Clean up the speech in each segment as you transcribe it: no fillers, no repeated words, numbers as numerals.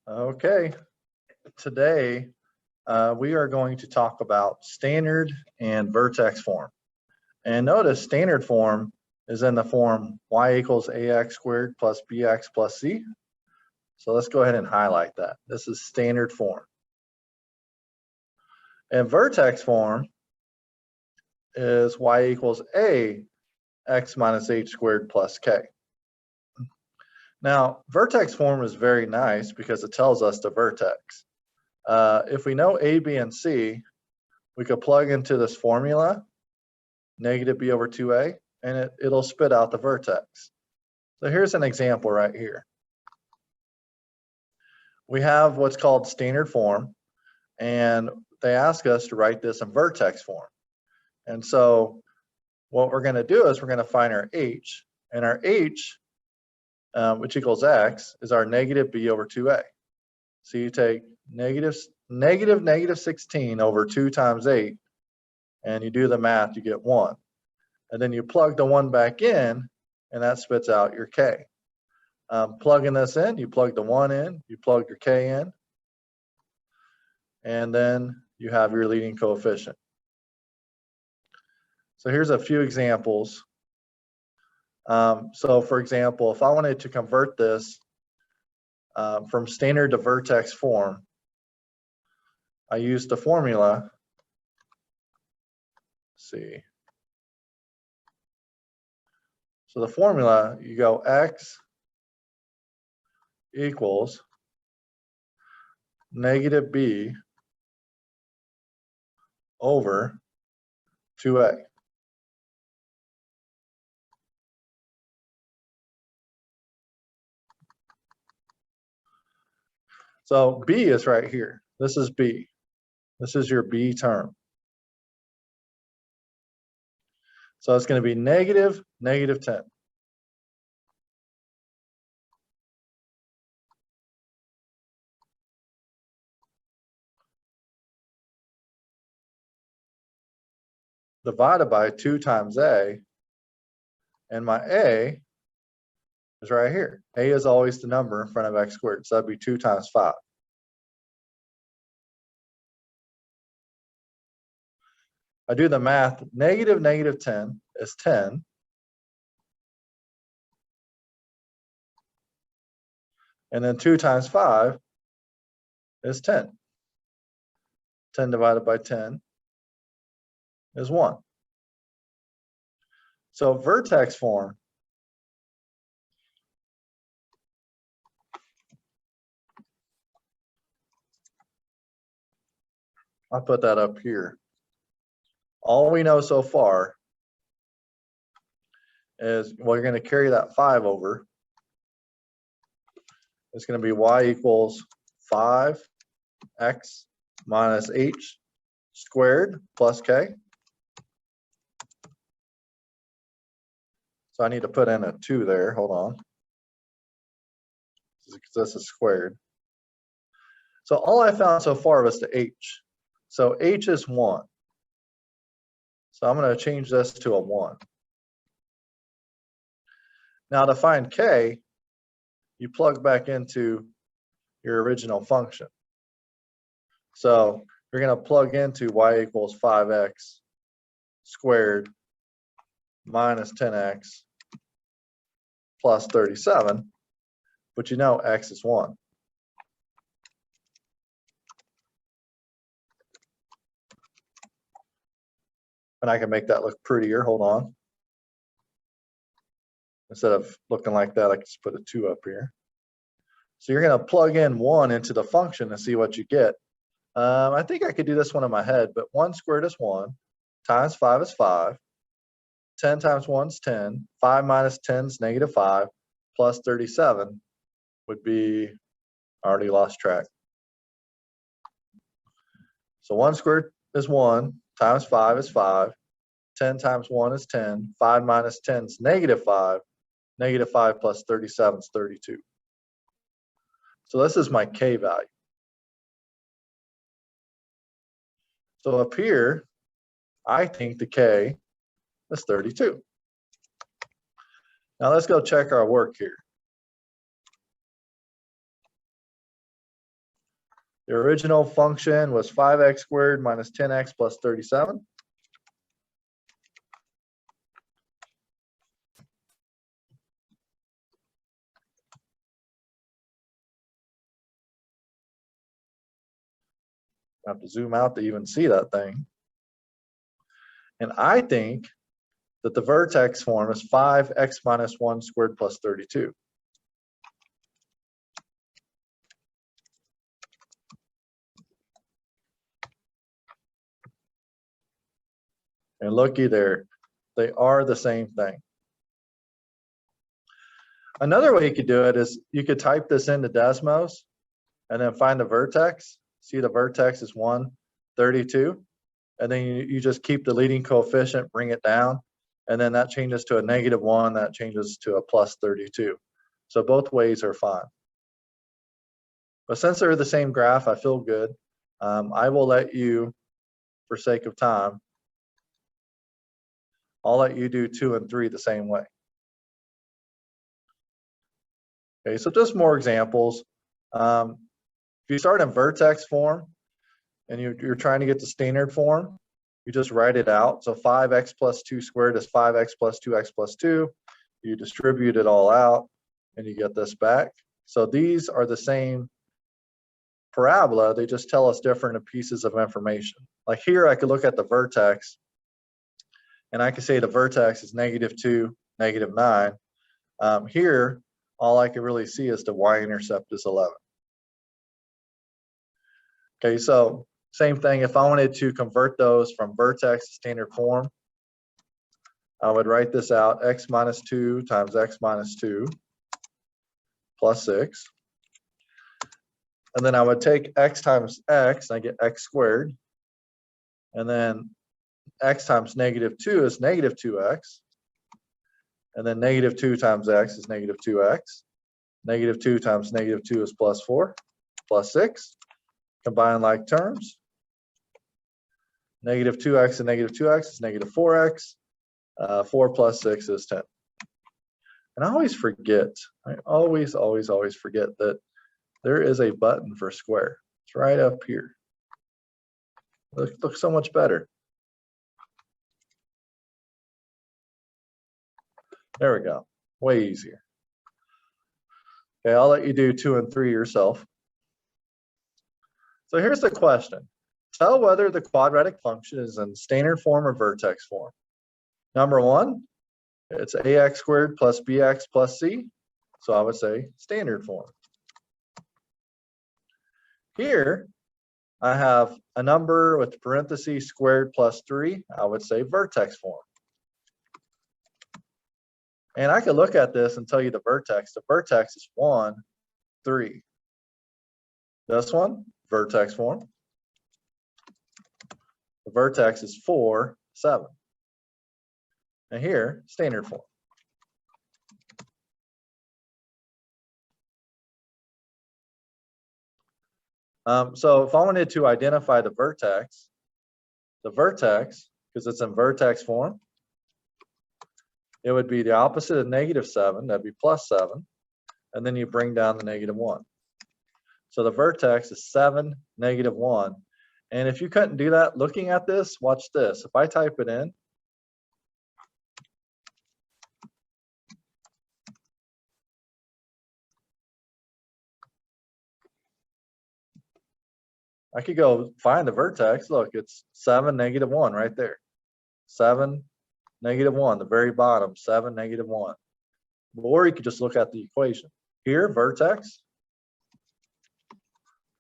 Okay, today we are going to talk about standard and vertex form. And notice standard form is in the form y equals ax squared plus bx plus c. So let's go ahead and highlight that. This is standard form. And vertex form is y equals a x minus h squared plus k. Now, vertex form is very nice because it tells us the vertex. If we know a, b, and c, we could plug into this formula, negative b over 2a, and it'll spit out the vertex. So here's an example right here. We have what's called standard form, and they ask us to write this in vertex form. And so what we're going to do is we're going to find our h, and our h, which equals x, is our negative b over 2a. So you take negative 16 over 2 times 8, and you do the math, you get 1. And then you plug the 1 back in, and that spits out your k. Plugging this in, you plug the 1 in, you plug your k in, and then you have your leading coefficient. So here's a few examples. So for example, if I wanted to convert this from standard to vertex form, I use the formula. Let's see. So the formula, you go x equals negative b over 2a. So b is right here. This is b. This is your b term. So it's going to be negative 10. Divided by 2 times a, and my a is right here. A is always the number in front of x squared, so that'd be 2 times 5. I do the math, negative 10 is 10. And then 2 times 5 is 10. 10 divided by 10 is 1. So vertex form, I'll put that up here. All we know so far is we're going to carry that 5 over. It's going to be y equals 5x minus h squared plus k. So I need to put in a 2 there. Hold on. This is squared. So all I found so far was the h. So h is 1. So I'm going to change this to a 1. Now to find k, you plug back into your original function. So you're going to plug into y equals 5x squared minus 10x plus 37, but you know x is 1. And I can make that look prettier. Hold on. Instead of looking like that, I can just put a 2 up here. So you're going to plug in 1 into the function and see what you get. I think I could do this one in my head, but 1 squared is 1, times 5 is 5, 10 times 1 is 10, 5 minus 10 is negative 5, plus 37 would be, I already lost track. So 1 squared is 1, times 5 is 5, 10 times 1 is 10, 5 minus 10 is negative 5, negative 5 plus 37 is 32. So this is my k value. So up here, I think the k is 32. Now let's go check our work here. The original function was 5x squared minus 10x plus 37. I have to zoom out to even see that thing. And I think that the vertex form is 5x minus 1 squared plus 32. And looky there, they are the same thing. Another way you could do it is you could type this into Desmos and then find the vertex. See, the vertex is 132. And then you just keep the leading coefficient, bring it down, and then that changes to a -1, that changes to a plus 32. So both ways are fine. But since they're the same graph, I feel good. I will let you, for sake of time, I'll let you do 2 and 3 the same way. Okay, so just more examples. If you start in vertex form and you're trying to get the standard form, you just write it out. So 5x plus 2 squared is 5x plus 2x plus 2. You distribute it all out and you get this back. So these are the same parabola, they just tell us different pieces of information. Like here, I could look at the vertex and I could say the vertex is -2, -9. Here, all I can really see is the y-intercept is 11. Okay, so same thing, if I wanted to convert those from vertex to standard form, I would write this out, x minus 2 times x minus 2 plus 6. And then I would take x times x, and I get x squared. And then x times -2 is -2x. And then -2 times x is -2x. -2 times -2 is +4, plus 6. Combine like terms. -2x and -2x is -4x. 4 plus 6 is 10. And I always forget, I always forget that there is a button for square. It's right up here. Looks so much better. There we go. Way easier. Okay, I'll let you do 2 and 3 yourself. So here's the question. Tell whether the quadratic function is in standard form or vertex form. Number 1, it's ax squared plus bx plus c. So I would say standard form. Here, I have a number with parentheses squared plus 3. I would say vertex form. And I could look at this and tell you the vertex. The vertex is 1, 3. This one, vertex form. The vertex is 4, 7. And here, standard form. So if I wanted to identify the vertex, because it's in vertex form, it would be the opposite of -7, that'd be +7, and then you bring down the -1. So the vertex is 7, -1. And if you couldn't do that, looking at this, watch this. If I type it in, I could go find the vertex. Look, it's 7, -1 right there. 7, -1, the very bottom, 7, -1. Or you could just look at the equation. Here, vertex,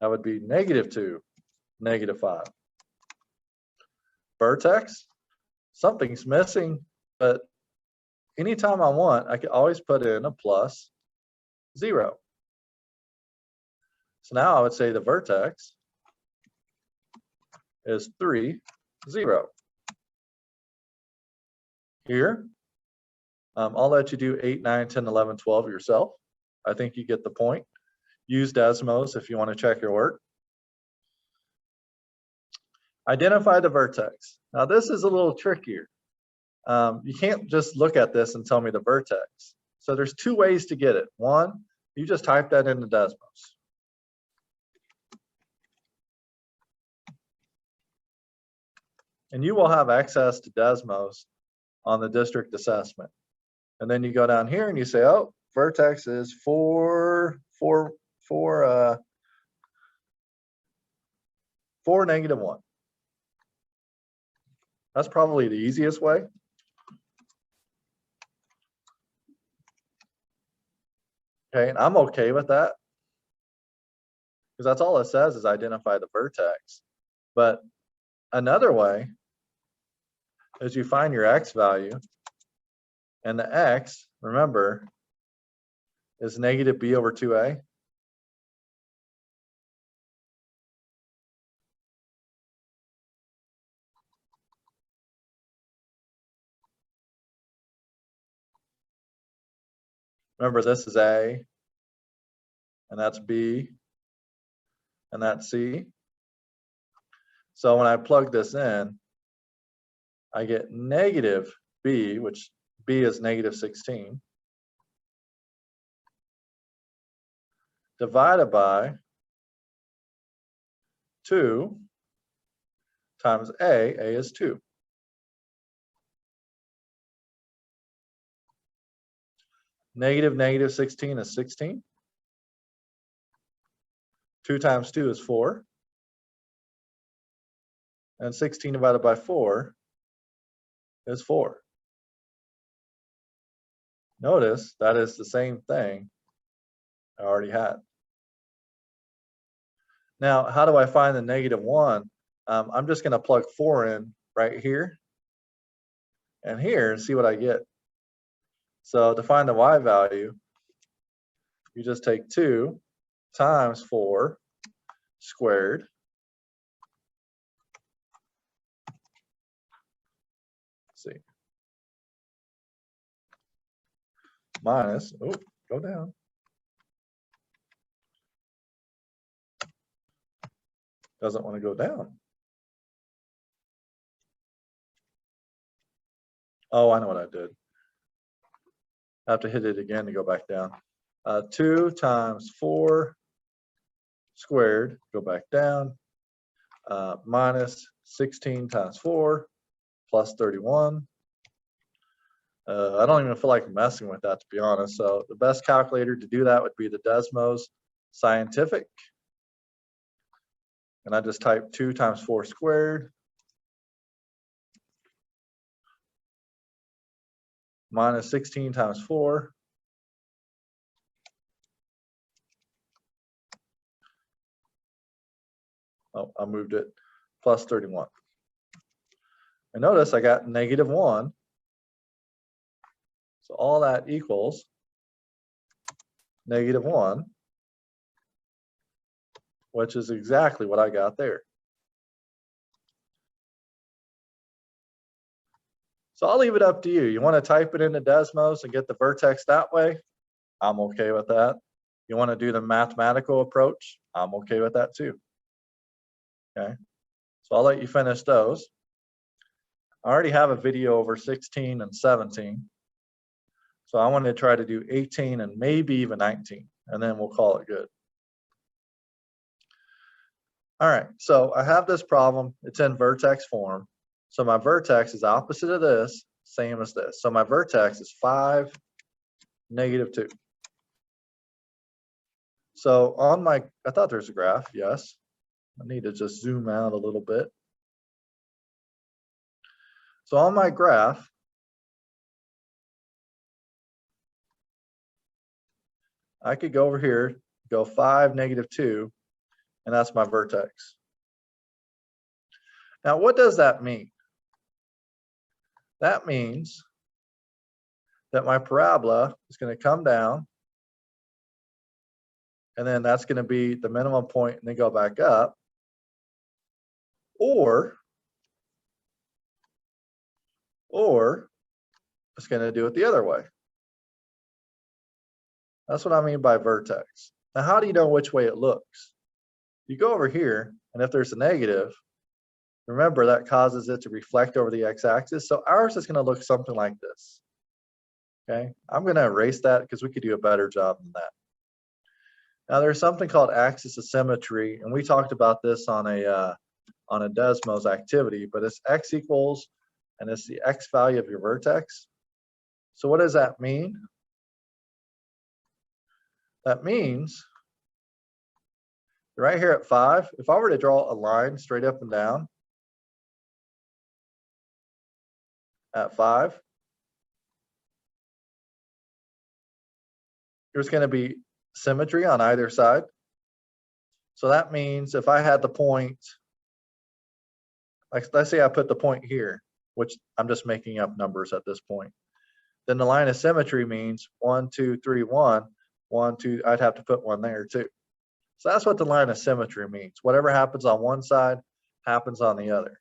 that would be -2, -5. Vertex, something's missing, but anytime I want, I can always put in a +0. So now I would say the vertex is 3, 0. Here, I'll let you do 8, 9, 10, 11, 12 yourself. I think you get the point. Use Desmos if you want to check your work. Identify the vertex. Now this is a little trickier. You can't just look at this and tell me the vertex. So there's 2 ways to get it. One, you just type that into Desmos. And you will have access to Desmos on the district assessment. And then you go down here and you say, oh, vertex is 4, -1. That's probably the easiest way. Okay, and I'm okay with that, because that's all it says is identify the vertex. But another way is you find your x value, and the x, remember, is negative b over 2a. Remember, this is a, and that's b, and that's c. So when I plug this in, I get negative b, which b is negative 16, divided by 2 times a is 2. Negative 16 is 16. 2 times 2 is 4. And 16 divided by 4 is 4. Notice that is the same thing I already had. Now, how do I find the -1? I'm just going to plug 4 in right here and here and see what I get. So to find the y value, you just take 2 times 4 squared minus, oh, go down. Doesn't want to go down. Oh, I know what I did. I have to hit it again to go back down. 2 times 4 squared, go back down, minus 16 times 4 plus 31. I don't even feel like messing with that, to be honest. So the best calculator to do that would be the Desmos Scientific. And I just type 2 times 4 squared minus 16 times 4 oh, I moved it, plus 31. And notice I got -1. So all that equals -1, which is exactly what I got there. So I'll leave it up to you. You want to type it into Desmos and get the vertex that way? I'm okay with that. You want to do the mathematical approach? I'm okay with that too. Okay, so I'll let you finish those. I already have a video over 16 and 17. So I want to try to do 18 and maybe even 19, and then we'll call it good. All right, so I have this problem. It's in vertex form. So my vertex is opposite of this, same as this. So my vertex is 5, -2. So on my, I thought there's a graph, yes. I need to just zoom out a little bit. So on my graph, I could go over here, go 5, -2, and that's my vertex. Now, what does that mean? That means that my parabola is going to come down, and then that's going to be the minimum point and then go back up, or it's going to do it the other way. That's what I mean by vertex. Now, how do you know which way it looks? You go over here, and if there's a negative, remember that causes it to reflect over the x-axis. So ours is going to look something like this. Okay, I'm going to erase that because we could do a better job than that. Now there's something called axis of symmetry, and we talked about this on a on a Desmos activity, but it's x equals, and it's the x value of your vertex. So what does that mean? That means right here at 5, if I were to draw a line straight up and down at 5, there's going to be symmetry on either side. So that means if I had the point, like let's say I put the point here, which I'm just making up numbers at this point, then the line of symmetry means 1, 2, 3, 1, 1, 2, I'd have to put one there too. So that's what the line of symmetry means. Whatever happens on one side happens on the other.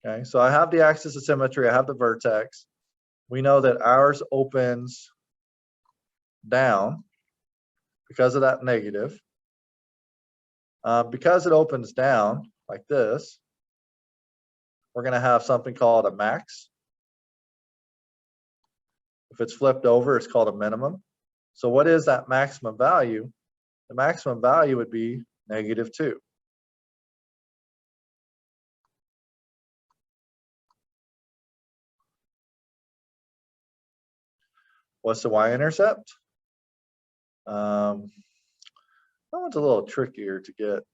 Okay, so I have the axis of symmetry, I have the vertex. We know that ours opens down because of that negative. Because it opens down like this, we're going to have something called a max. If it's flipped over, it's called a minimum. So what is that maximum value? The maximum value would be -2. What's the y-intercept? That one's a little trickier to get.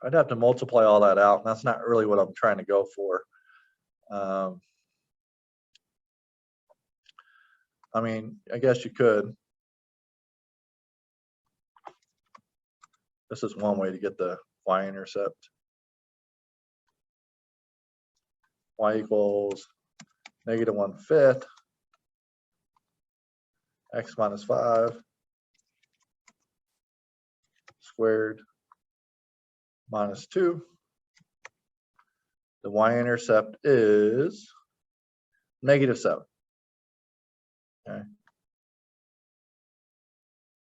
I'd have to multiply all that out, and that's not really what I'm trying to go for. I mean, I guess you could. This is one way to get the y-intercept. Y equals -1/5 x minus 5 squared minus 2. The y-intercept is -7. Okay.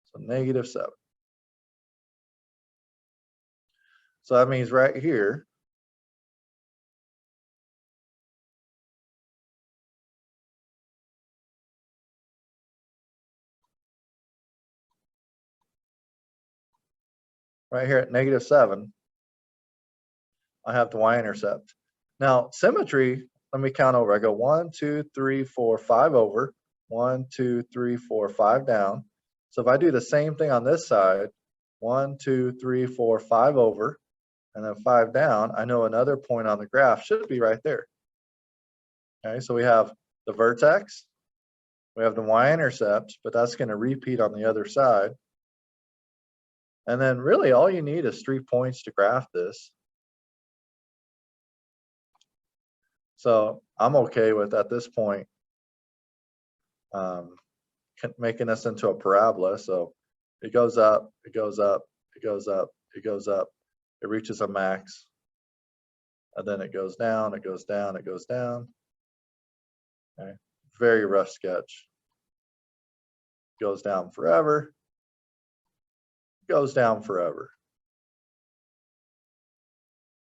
So -7. So that means right here, right here at -7, I have the y-intercept. Now symmetry, let me count over. I go 1, 2, 3, 4, 5 over, 1, 2, 3, 4, 5 down. So if I do the same thing on this side, 1, 2, 3, 4, 5 over, and then 5 down, I know another point on the graph should be right there. Okay, so we have the vertex, we have the y-intercept, but that's going to repeat on the other side. And then really all you need is 3 points to graph this. So I'm okay with, at this point, making this into a parabola. So it goes up, it goes up, it goes up, it goes up, it reaches a max, and then it goes down, it goes down, it goes down. Okay, very rough sketch. Goes down forever, goes down forever.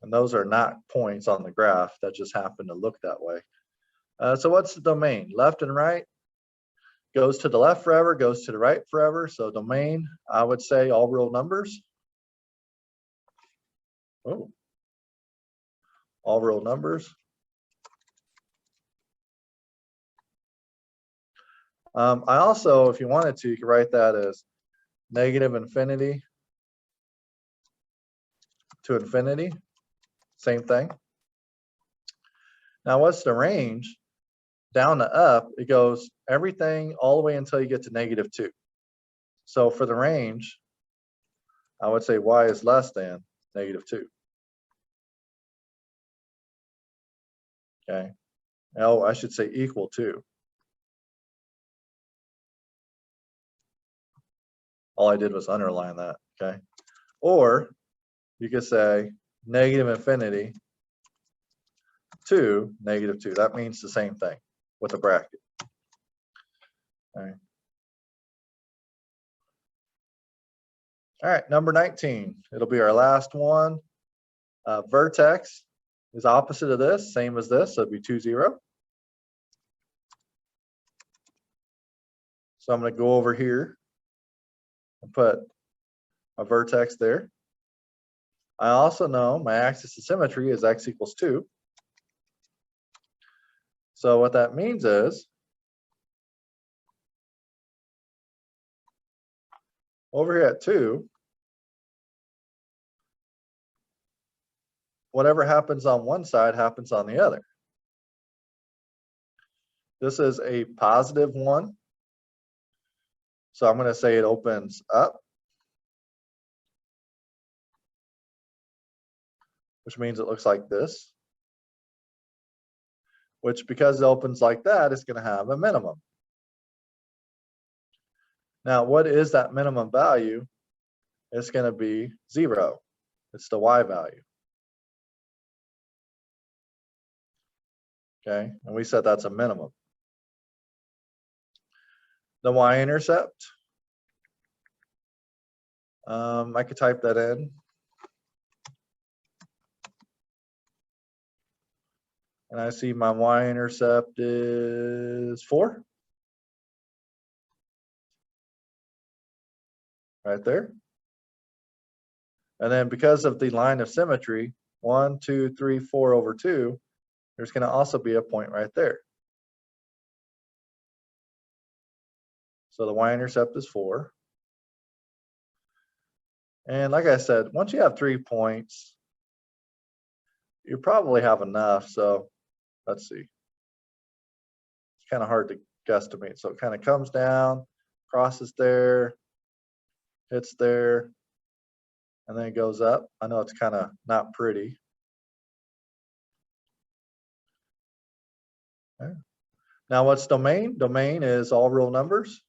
And those are not points on the graph that just happen to look that way. So what's the domain? Left and right. Goes to the left forever, goes to the right forever. So domain, I would say all real numbers. Oh, all real numbers. I also, if you wanted to, you could write that as -infinity to infinity. Same thing. Now, what's the range? Down to up, it goes everything all the way until you get to -2. So for the range, I would say y is less than -2. Okay. Oh, I should say equal to. All I did was underline that. Okay. Or you could say -infinity to -2. That means the same thing with a bracket. All right. All right, number 19. It'll be our last one. Vertex is opposite of this, same as this, so it'd be 2, 0. So I'm going to go over here and put a vertex there. I also know my axis of symmetry is x equals 2. So what that means is, over here at 2, whatever happens on one side happens on the other. This is a positive 1. So I'm going to say it opens up, which means it looks like this, which because it opens like that, it's going to have a minimum. Now, what is that minimum value? It's going to be 0. It's the y value. Okay, and we said that's a minimum. The y-intercept, I could type that in. And I see my y-intercept is 4. Right there. And then because of the line of symmetry, 1, 2, 3, 4 over 2, there's going to also be a point right there. So the y-intercept is 4. And like I said, once you have 3 points, you probably have enough. So let's see. It's kind of hard to guesstimate. So it kind of comes down, crosses there, hits there, and then it goes up. I know it's kind of not pretty. Okay. Now what's domain? Domain is all real numbers.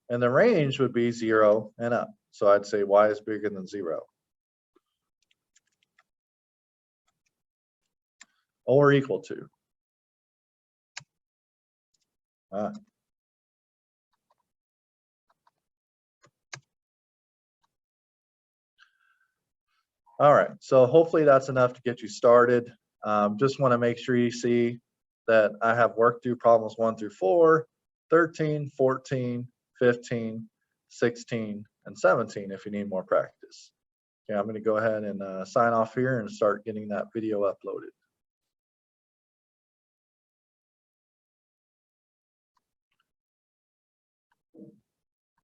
And the range would be 0 and up. So I'd say y is bigger than 0. Or equal to. All right, so hopefully that's enough to get you started. Just want to make sure you see that I have worked through problems 1 through 4, 13, 14, 15, 16, and 17 if you need more practice. Okay, I'm going to go ahead and sign off here and start getting that video uploaded.